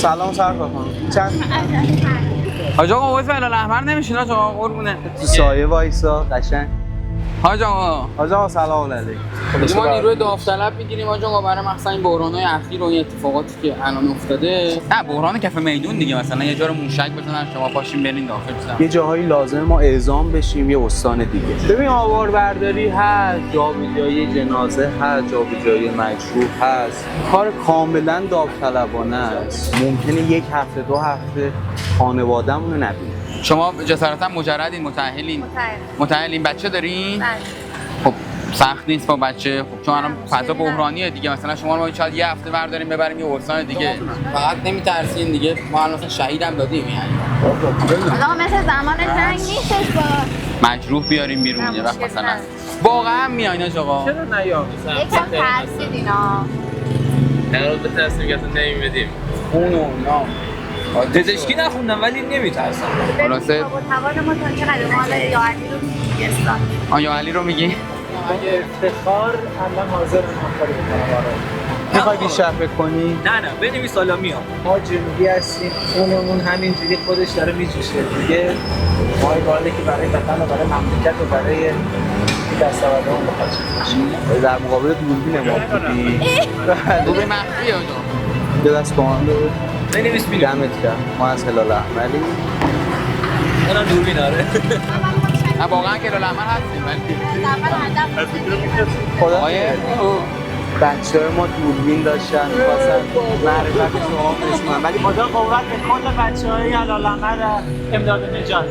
سلام سرکار خانم. چند؟ حاج آقا واسه هلال احمر نمیشین حاج آقا قربونه. تو سایه وایسا قشنگ. حاج آقا. حاج آقا سلام علیکم. ما نیروی داوطلب میگیریم حاج آقا برای مثلا این بحران‌های اخیر و این اتفاقاتی که الان افتاده. نه بحران کف میدون دیگه، مثلا یه جا رو موشک بزنن شما پاشین برین داخل بزنن. یه جاهایی لازمه ما اعزام بشیم یه استان دیگه. ببین آواربرداری هست، جابجایی جنازه هست، جابجایی مجروح هست. کار کاملا داوطلبانه است. ممکنه یک هفته دو هفته خانواده‌مون رو نبینیم. شما جسارتا مجردین، متأهلین؟ متأهلین. بچه دارین؟ بله. خب سخت نیست با بچه. خب چون الان فضا بحرانیه دیگه، مثلا شما ما شاید یه هفته برداریم ببریم یه استان دیگه. فقط نمیترسین دیگه، ما الان مثلا شهیدم دادیم یعنی. آقا مثل زمان جنگ نیستش با مجروح بیاریم بیرون یه وقت مثلا. واقعا میاین آقا؟ چرا نیام؟ یکم ترسید اینا. قرار به ترسیم که اصلا نمیدیم. خون و اینا. پزشکی نخوندم ولی نمیترسم. خلاصه با توان ما تا چقدر ما حالا یا علی رو میگستان. یا علی رو میگی؟ اگه افتخار الان حاضر همکاری میکنم برای. میخوای بیشتر فکر کنی؟ نه بنویس حالا میام. ما جنوبی هستیم، خونمون همینجوری خودش داره میجوشه دیگه. ما واردی که برای وطن و برای مملکت و برای این دستاوردمون بخواهیم. در مقابل دوربین ما بودی. دوربین مخفیه اونجا. یه دست کاماندو بنویس میریم. دمت کرد. ما از هلال احمری. اینا دوربین داره. نه واقعا که هلال احمر هستیم ولی خدا آقای بچه‌های ما دوربین داشتن می‌خواستن معرفت شما بشنون ولی خدا قوت به کل بچه‌های هلال احمر امداد نجات.